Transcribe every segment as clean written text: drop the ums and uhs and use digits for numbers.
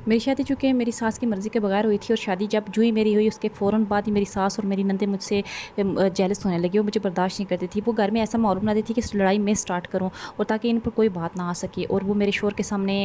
मेरी शादी चूँकि मेरी सास की मर्ज़ी के बगैर हुई थी और शादी जब जो ही मेरी हुई उसके फ़ौरन बाद ही मेरी सास और मेरी नंदें मुझसे जेलस होने लगी और मुझे बर्दाश्त नहीं करती थी। वो घर में ऐसा माहौल बनाती थी कि इस लड़ाई मैं स्टार्ट करूँ और ताकि इन पर कोई बात ना आ सके और वो मेरे शौहर के सामने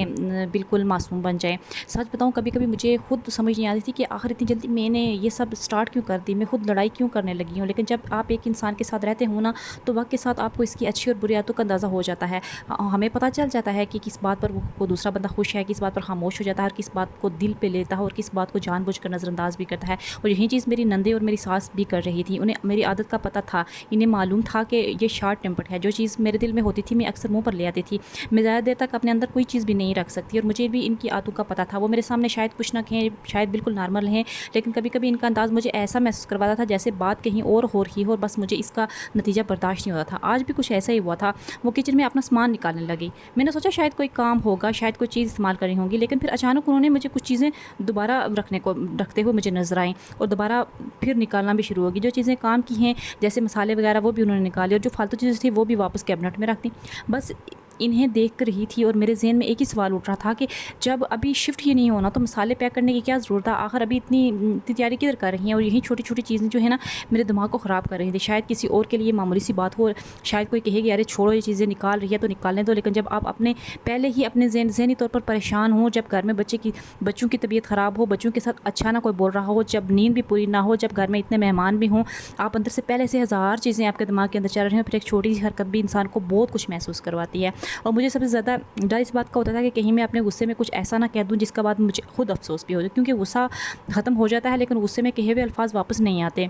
बिल्कुल मासूम बन जाएँ। सच बताऊँ कभी-कभी मुझे खुद समझ नहीं आती थी कि आखिर इतनी जल्दी मैंने ये सब स्टार्ट क्यों कर दी? मैं खुद लड़ाई क्यों करने लगी हूँ? लेकिन जब आप एक इंसान के साथ रहते हो ना, तो वक़्त के साथ आपको इसकी अच्छी और बुरी आदतों का अंदाज़ा हो जाता है। हमें पता चल जाता है कि किस बात पर वो दूसरा बंदा खुश है, किस बात पर खामोश हो जाता है और किस बात को दिल पे लेता है और किस बात को जानबूझकर नज़रअंदाज भी करता है। और यही चीज़ मेरी नंदे और मेरी सास भी कर रही थी। उन्हें मेरी आदत का पता था, इन्हें मालूम था कि ये शॉर्ट टेम्पर्ड है। जो चीज़ मेरे दिल में होती थी मैं अक्सर मुँह पर ले आती थी। मैं ज़्यादा देर तक अपने अंदर कोई चीज़ भी नहीं रख सकती और मुझे भी इनकी आदतों का पता था। वो मेरे सामने शायद कुछ ना कहें, शायद बिल्कुल नॉर्मल हैं, लेकिन कभी-कभी इनका अंदाज़ मुझे ऐसा महसूस करवाता था जैसे बात कहीं और हो रही हो और बस मुझे इसका नतीजा बर्दाश्त नहीं होता था। आज भी कुछ ऐसा ही हुआ था। वो किचन में अपना सामान निकालने लगी। मैंने सोचा शायद कोई काम होगा, शायद कोई चीज़ इस्तेमाल करनी होगी, लेकिन फिर अचानक उन्होंने मुझे कुछ चीज़ें दोबारा रखते हुए मुझे नज़र आईं और दोबारा फिर निकालना भी शुरू होगी। जो चीज़ें काम की हैं जैसे मसाले वगैरह वो भी उन्होंने निकाले और जो फालतू चीज़ें थी वो भी वापस कैबिनेट में रख दी। बस इन्हें देख कर रही थी और मेरे ज़हन में एक ही सवाल उठ रहा था कि जब अभी शिफ्ट ही नहीं होना तो मसाले पैक करने की क्या ज़रूरत है? आखिर अभी इतनी तैयारी किधर कर रही हैं? और यही छोटी-छोटी चीज़ें जो है ना मेरे दिमाग को ख़राब कर रही थी। शायद किसी और के लिए मामूली सी बात हो, शायद कोई कहेगी अरे छोड़ो ये चीज़ें निकाल रही है तो निकालने दो, लेकिन जब आप अपने पहले ही अपने ज़हनी तौर पर परेशान हो, जब घर में बच्चों की तबीयत ख़राब हो, बच्चों के साथ अच्छा ना कोई बोल रहा हो, जब नींद भी पूरी ना हो, जब घर में इतने मेहमान भी हों, आप अंदर से पहले से हज़ार चीज़ें आपके दिमाग के अंदर चल रही हों, फिर एक छोटी सी हरकत भी इंसान को बहुत कुछ महसूस करवाती है। और मुझे सबसे ज़्यादा डर इस बात का होता था कि कहीं मैं अपने गुस्से में कुछ ऐसा ना कह दूँ जिसका बाद मुझे खुद अफ़सोस भी हो जाए, क्योंकि गुस्सा ख़त्म हो जाता है लेकिन गुस्से में कहे हुए अल्फाज वापस नहीं आते।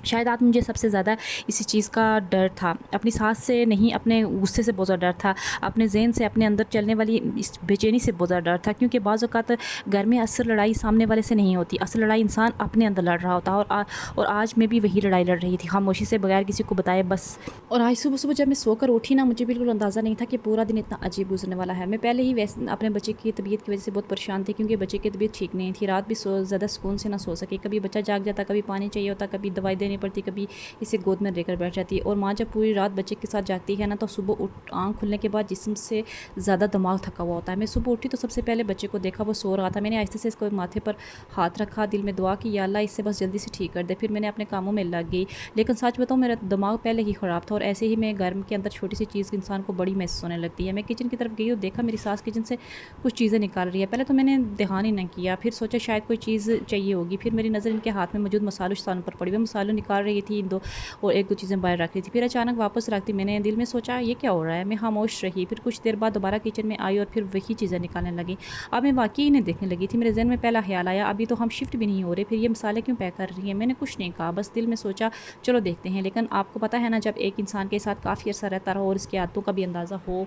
शायद आज मुझे सबसे ज़्यादा इसी चीज़ का डर था। अपनी सास से नहीं, अपने गुस्से से बहुत ज़्यादा डर था। अपने ज़हन से, अपने अंदर चलने वाली इस बेचैनी से बहुत ज़्यादा डर था, क्योंकि बाज़ औक़ात घर में असल लड़ाई सामने वाले से नहीं होती। असल लड़ाई इंसान अपने अंदर लड़ रहा होता है और आज मैं भी वही लड़ाई लड़ रही थी, खामोशी से, बगैर किसी को बताए बस। और आज सुबह-सुबह जब मैं सोकर उठी ना, मुझे बिल्कुल अंदाज़ा नहीं था कि पूरा दिन इतना अजीब गुज़रने वाला है। मैं पहले ही वैसे अपने बच्चे की तबीयत की वज़ह से बहुत परेशान थी, क्योंकि बच्चे की तबीयत ठीक नहीं थी। रात भी ज़्यादा सुकून से ना सो सकी। कभी बच्चा जाग जाता, कभी पानी चाहिए होता, कभी दवाई देनी पड़ती, कभी इसे गोद में लेकर बैठ जाती है। और माँ जब पूरी रात बच्चे के साथ जागती है ना, तो सुबह आँख खुलने के बाद जिस्म से ज़्यादा दिमाग थका हुआ होता है। मैं सुबह उठी तो सबसे पहले बच्चे को देखा, वो सो रहा था। मैंने आहिस्ते से इसको माथे पर हाथ रखा, दिल में दुआ की, या अल्लाह इससे बस जल्दी से ठीक कर दे। फिर मैंने अपने कामों में लग गई। लेकिन सच बताऊँ, मेरा दिमाग पहले ही ख़राब था और ऐसे ही मैं घर के अंदर छोटी सी चीज़ इंसान को बड़ी महसूस होने लगती है। मैं किचन की तरफ गई और देखा मेरी सास किचन से कुछ चीज़ें निकाल रही है। पहले तो मैंने ध्यान ही नहीं किया, फिर सोचा शायद कोई चीज़ चाहिए होगी। फिर मेरी नज़र इनके हाथ में मौजूद मसालों पर पड़ी। वो मसालों निकाल रही थी इन दो, और एक दो चीज़ें बाहर रख रही थी। फिर अचानक वापस रख दी। मैंने दिल में सोचा ये क्या हो रहा है? मैं खामोश रही। फिर कुछ देर बाद दोबारा किचन में आई और फिर वही चीज़ें निकालने लगी। अब मैं वाक़ई इन्हें देखने लगी थी। मेरे ज़हन में पहला ख़्याल आया, अभी तो हम शिफ्ट भी नहीं हो रहे, फिर ये मसाले क्यों पैक कर रही हैं? मैंने कुछ नहीं कहा, बस दिल में सोचा चलो देखते हैं। लेकिन आपको पता है ना, जब एक इंसान के साथ काफ़ी अर्सा रहता रहो और इसकी आदतों का भी अंदाज़ा हो,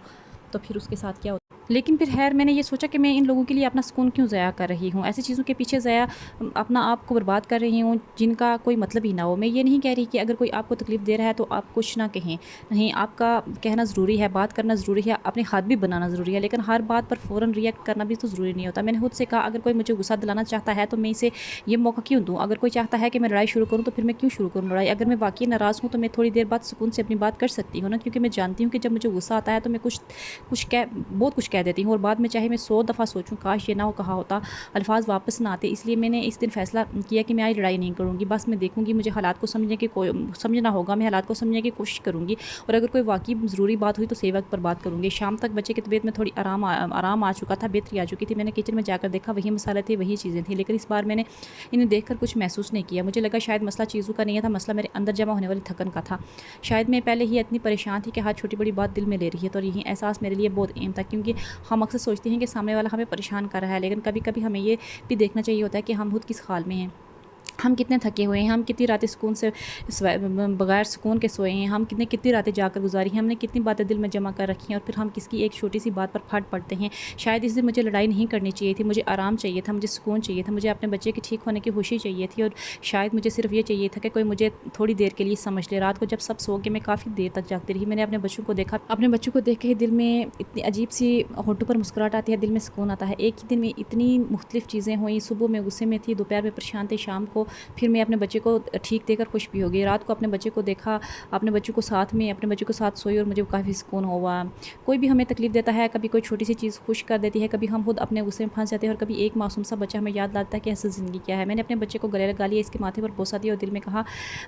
तो फिर उसके साथ क्या होता है। लेकिन फिर खैर मैंने ये सोचा कि मैं इन लोगों के लिए अपना सुकून क्यों ज़ाया कर रही हूँ? ऐसी चीज़ों के पीछे ज़ाया अपना आप को बर्बाद कर रही हूँ जिनका कोई मतलब ही ना हो। मैं ये नहीं कह रही कि अगर कोई आपको तकलीफ़ दे रहा है तो आप कुछ ना कहें। नहीं, आपका कहना ज़रूरी है, बात करना ज़रूरी है, अपने हाथ भी बनाना ज़रूरी है, लेकिन हर बात पर फ़ौरन रिएक्ट करना भी तो ज़रूरी नहीं होता। मैंने खुद से कहा, अगर कोई मुझे गुस्सा दिलाना चाहता है तो मैं इसे ये मौका क्यों दूँ? अगर कोई चाहता है कि मैं लड़ाई शुरू करूँ तो फिर मैं क्यों शुरू करूँ लड़ाई? अगर मैं वाक़ई नाराज़ हूँ तो मैं थोड़ी देर बाद सुकून से अपनी बात कर सकती हूँ ना, क्योंकि मैं जानती हूँ कि जब मुझे गुस्सा आता है तो मैं बहुत कुछ कह देती हूँ, और बाद में चाहे मैं 100 दफ़ा सोचूँ काश ये ना कहा होता, अल्फाज वापस ना आते। इसलिए मैंने इस दिन फ़ैसला किया कि मैं आज लड़ाई नहीं करूँगी। बस मैं देखूँगी, मुझे हालात को समझना होगा, मैं हालात को समझने की कोशिश करूँगी, और अगर कोई वाक़ई ज़रूरी बात हुई तो सही वक्त पर बात करूँगी। शाम तक बच्चे की तबीयत में थोड़ी आराम आ चुका था, बेहतरी आ चुकी थी। मैंने किचन में जाकर देखा, वही मसाले थे, वही चीज़ें थी, लेकिन इस बार मैंने इन्हें देख कर कुछ महसूस नहीं किया। मुझे लगा शायद मसला चीज़ों का नहीं था, मसला मेरे अंदर जमा होने वाली थकन का था। शायद मैं पहले ही इतनी परेशान थी कि हर छोटी बड़ी बात दिल में ले रही है, तो यही एहसास मेरे लिए बहुत अहम था, क्योंकि हम अक्सर सोचते हैं कि सामने वाला हमें परेशान कर रहा है, लेकिन कभी-कभी हमें ये भी देखना चाहिए होता है कि हम खुद किस हाल में हैं। हम कितने थके हुए हैं, हम कितनी रातें सुकून से बगैर सुकून के सोए हैं, हम कितनी रातें जाकर गुजारी हैं, हमने कितनी बातें दिल में जमा कर रखी हैं, और फिर हम किसकी एक छोटी सी बात पर फट पड़ते हैं। शायद इस दिन मुझे लड़ाई नहीं करनी चाहिए थी, मुझे आराम चाहिए था, मुझे सुकून चाहिए था, मुझे अपने बच्चे के ठीक होने की खुशी चाहिए थी, और शायद मुझे सिर्फ ये चाहिए था कि कोई मुझे थोड़ी देर के लिए समझ ले। रात को जब सब सो गए, मैं काफ़ी देर तक जागती रही। मैंने अपने बच्चों को देखा, अपने बच्चों को देख के ही दिल में इतनी अजीब सी होठों पर मुस्कुराहट आती है, दिल में सुकून आता है। एक ही दिन में इतनी मुख्तलिफ चीज़ें हुई। सुबह में गुस्से में थी, दोपहर में परेशान थी, शाम को پھر میں اپنے بچے کو ٹھیک دے کر خوش بھی ہو گئی۔ رات کو اپنے بچے کو دیکھا، اپنے بچوں کو ساتھ میں اپنے بچوں کے ساتھ سوئی اور مجھے کافی سکون ہوا۔ کوئی بھی ہمیں تکلیف دیتا ہے، کبھی کوئی چھوٹی سی چیز خوش کر دیتی ہے، کبھی ہم خود اپنے غصے میں پھنس جاتے ہیں، اور کبھی ایک معصوم سا بچہ ہمیں یاد لاتا ہے کہ اصل زندگی کیا ہے۔ میں نے اپنے بچے کو گلے لگا لیا، اس کے ماتھے پر بوسہ دیا اور دل میں کہا،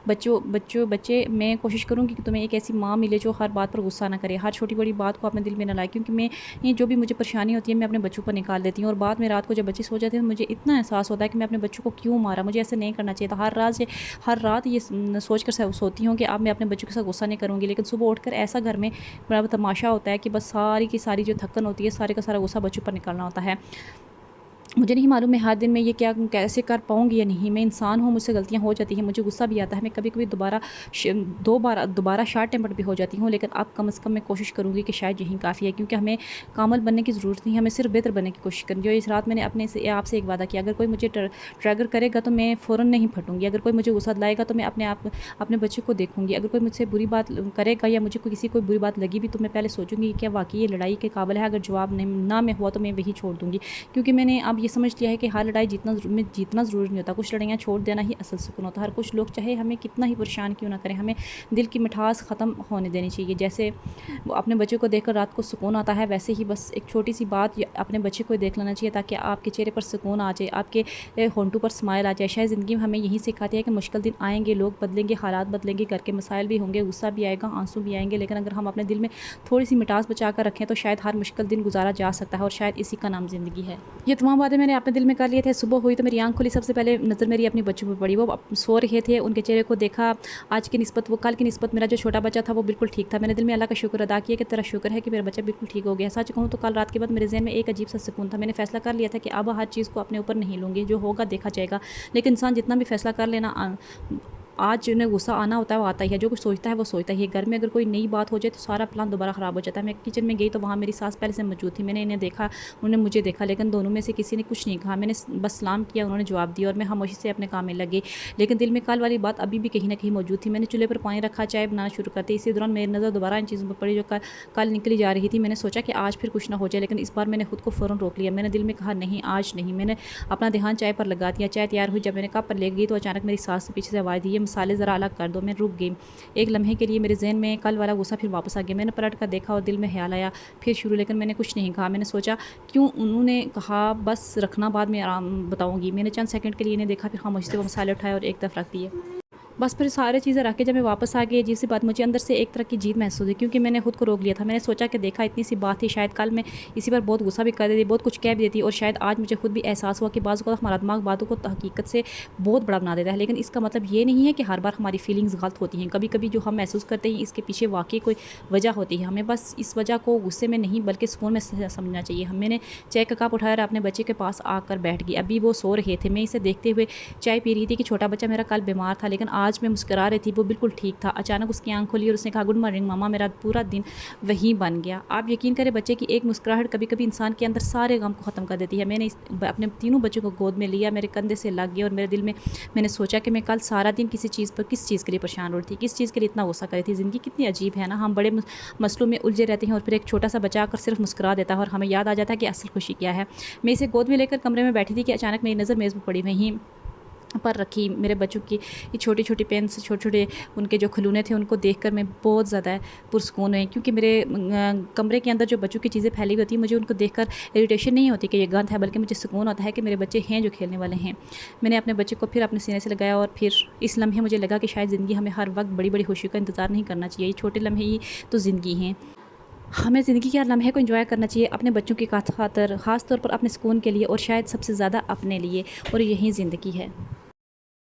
بچے میں کوشش کروں گی کہ تمہیں ایک ایسی ماں ملے جو ہر بات پر غصہ نہ کرے، ہر چھوٹی بڑی بات کو اپنے دل میں نہ لائے، کیونکہ میں جو بھی مجھے پریشانی ہوتی ہے میں اپنے بچوں پر نکال دیتی ہوں، اور بعد میں رات کو جب بچے سو جاتے ہیں مجھے اتنا احساس ہوتا ہے کہ میں اپنے بچوں کو کیوں مارا، مجھے ایسے نہیں کرنا چاہیے تھا۔ ہر رات یہ سوچ کر سوتی ہوں کہ اب میں اپنے بچوں کے ساتھ غصہ نہیں کروں گی، لیکن صبح اٹھ کر ایسا گھر میں بڑا تماشا ہوتا ہے کہ بس ساری کی ساری جو تھکن ہوتی ہے، سارے کا سارا غصہ بچوں پر نکالنا ہوتا ہے۔ مجھے نہیں معلوم میں ہر دن میں یہ کیسے کر پاؤں گی یا نہیں، میں انسان ہوں، مجھ سے غلطیاں ہو جاتی ہیں، مجھے غصہ بھی آتا ہے، میں کبھی کبھی دوبارہ شارٹ ٹیمپر بھی ہو جاتی ہوں، لیکن اب کم از کم میں کوشش کروں گی کہ شاید یہی کافی ہے، کیونکہ ہمیں کامل بننے کی ضرورت نہیں، ہمیں صرف بہتر بننے کی کوشش کرنی ہے۔ اس رات میں نے آپ سے ایک وعدہ کیا، اگر کوئی مجھے ٹریگر کرے گا تو میں فوراً نہیں پھٹوں گی، اگر کوئی مجھے غصہ دلائے گا تو میں اپنے بچے کو دیکھوں گی، اگر کوئی مجھ سے بری بات کرے گا یا مجھے کسی کوئی بری بات لگی بھی تو میں پہلے سوچوں گی کہ کیا واقعی یہ لڑائی کے قابل ہے، اگر جواب نہ میں ہوا تو میں وہی چھوڑ دوں گی، کیونکہ میں نے اب یہ سمجھ لیا ہے کہ ہر لڑائی جیتنا ضروری نہیں ہوتا، کچھ لڑائیاں چھوڑ دینا ہی اصل سکون ہوتا ہے۔ ہر کچھ لوگ چاہے ہمیں کتنا ہی پریشان کیوں نہ کریں، ہمیں دل کی مٹھاس ختم ہونے دینی چاہیے، جیسے اپنے بچے کو دیکھ کر رات کو سکون آتا ہے، ویسے ہی بس ایک چھوٹی سی بات اپنے بچے کو دیکھ لینا چاہیے تاکہ آپ کے چہرے پر سکون آ جائے، آپ کے ہونٹوں پر اسمائل آ جائے۔ شاید زندگی میں ہمیں یہی سکھاتی ہے کہ مشکل دن آئیں گے، لوگ بدلیں گے، حالات بدلیں گے، گھر کے مسائل بھی ہوں گے، غصہ بھی آئے گا، آنسو بھی آئیں گے، لیکن اگر ہم اپنے دل میں تھوڑی سی مٹاس بچا کر رکھیں تو شاید ہر مشکل دن گزارا جا سکتا ہے، اور شاید اسی کا نام زندگی ہے۔ یہ تمام باتیں میں نے اپنے دل میں کر لیے تھے۔ صبح ہوئی تو میری آنکھ کھلی، سب سے پہلے نظر میری اپنی بچوں پر پڑی، وہ سو رہے تھے، ان کے چہرے کو دیکھا، آج کی نسبت وہ کل کی نسبت میرا جو چھوٹا بچہ تھا وہ بالکل ٹھیک تھا۔ میں نے دل میں اللہ کا شکر ادا کیا کہ تیرا شکر ہے کہ میرا بچہ بالکل ٹھیک ہو گیا۔ سچ کہوں تو کل رات کے بعد میرے ذہن میں ایک عجیب سا سکون تھا، میں نے فیصلہ کر لیا تھا کہ اب ہر چیز کو اپنے اوپر نہیں لوں گی، جو ہوگا دیکھا جائے گا، لیکن انسان جتنا بھی فیصلہ کر لینا، آج جنہیں غصہ آنا ہوتا ہے وہ آتا ہی ہے، جو کچھ سوچتا ہے وہ سوچتا ہی ہے۔ گھر میں اگر کوئی نئی بات ہو جائے تو سارا پلان دوبارہ خراب ہو جاتا ہے۔ میں کچن میں گئی تو وہاں میری ساس پہلے سے موجود تھی، میں نے انہیں دیکھا، انہوں نے مجھے دیکھا، لیکن دونوں میں سے کسی نے کچھ نہیں کہا، میں نے بس سلام کیا، انہوں نے جواب دیا اور میں خاموشی سے اپنے کام میں لگ گئی، لیکن دل میں کل والی بات ابھی بھی کہیں نہ کہیں موجود تھی۔ میں نے چولہے پر پانی رکھا، چائے بنانا شروع کر دی، اسی دوران میری نظر دوبارہ ان چیزوں پر پڑی جو کل نکلی جا رہی تھی۔ میں نے سوچا کہ آج پھر کچھ نہ ہو جائے، لیکن اس بار میں نے خود کو فوراً روک لیا، میں نے دل میں کہا نہیں آج نہیں۔ میں نے اپنا دھیان چائے پر لگا دیا، چائے تیار ہوئی، جب میں نے کپ پر لے گئی تو اچانک میری ساس سے پیچھے سے آواز دی، یہ مسالے ذرا الگ کر دو۔ میں رک گئی، ایک لمحے کے لیے میرے ذہن میں کل والا غصہ پھر واپس آ گیا، میں نے پلٹ کر دیکھا اور دل میں خیال آیا پھر شروع، لیکن میں نے کچھ نہیں کہا۔ میں نے سوچا کیوں، انہوں نے کہا بس رکھنا بعد میں آرام بتاؤں گی۔ میں نے چند سیکنڈ کے لیے انہیں دیکھا، پھر خاموشی سے وہ مسالے اٹھائے اور ایک طرف رکھ دیے، بس پھر سارے چیزیں رکھ کے جب میں واپس آ گئی، عجیب سی بات مجھے اندر سے ایک طرح کی جیت محسوس ہوئی، کیونکہ میں نے خود کو روک لیا تھا۔ میں نے سوچا کہ دیکھا اتنی سی بات تھی، شاید کل میں اسی پر بہت غصہ بھی کر دیتی، بہت کچھ کہہ بھی دیتی، اور شاید آج مجھے خود بھی احساس ہوا کہ بعض اوقات ہمارا دماغ باتوں کو حقیقت سے بہت بڑا بنا دیتا ہے، لیکن اس کا مطلب یہ نہیں ہے کہ ہر بار ہماری فیلنگز غلط ہوتی ہیں۔ کبھی کبھی جو ہم محسوس کرتے ہیں اس کے پیچھے واقعی کوئی وجہ ہوتی ہے، ہمیں بس اس وجہ کو غصے میں نہیں بلکہ سکون میں سمجھنا چاہیے۔ میں نے چائے کا کپ اٹھایا اور اپنے بچے کے پاس آ کر بیٹھ گئی، ابھی وہ سو رہے تھے، میں اسے دیکھتے ہوئے چائے پی رہی تھی کہ چھوٹا بچہ میرا کل بیمار تھا لیکن آج میں مسکرا رہی تھی، وہ بالکل ٹھیک تھا۔ اچانک اس کی آنکھ کھلی اور اس نے کہا گڈ مارننگ ماما، میرا پورا دن وہی بن گیا۔ آپ یقین کریں بچے کی ایک مسکراہٹ کبھی کبھی انسان کے اندر سارے غم کو ختم کر دیتی ہے۔ میں نے اپنے تینوں بچوں کو گود میں لیا، میرے کندھے سے لگ گیا اور میرے دل میں نے سوچا کہ میں کل سارا دن کس چیز کے لیے پریشان ہو رہی تھی، کس چیز کے لیے اتنا غصہ کر رہی تھی۔ زندگی کتنی عجیب ہے نا، ہم بڑے مسئلوں میں الجھے رہتے ہیں اور پھر ایک چھوٹا سا بچہ آ کر صرف مسکرا دیتا ہے اور ہمیں یاد آ جاتا ہے کہ اصل خوشی کیا ہے۔ میں اسے گود میں لے کر کمرے میں بیٹھی تھی کہ اچانک میری نظر میز پر پڑی، وہیں پر رکھی میرے بچوں کی چھوٹی چھوٹی پینس، چھوٹے چھوٹے ان کے جو کھلونے تھے، ان کو دیکھ کر میں بہت زیادہ پرسکون ہوئی، کیونکہ میرے کمرے کے اندر جو بچوں کی چیزیں پھیلی ہوئی ہوتی ہیں مجھے ان کو دیکھ کر اریٹیشن نہیں ہوتی کہ یہ گند ہے، بلکہ مجھے سکون ہوتا ہے کہ میرے بچے ہیں جو کھیلنے والے ہیں۔ میں نے اپنے بچے کو پھر اپنے سینے سے لگایا اور پھر اس لمحے مجھے لگا کہ شاید زندگی ہمیں ہر وقت بڑی بڑی خوشیوں کا انتظار نہیں کرنا چاہیے، یہ چھوٹے لمحے ہی تو زندگی ہیں، ہمیں زندگی کے ہر لمحے کو انجوائے کرنا چاہیے، اپنے بچوں کی خاطر، خاص طور پر اپنے سکون کے لیے، اور شاید سب سے زیادہ اپنے لیے، اور یہی زندگی ہے۔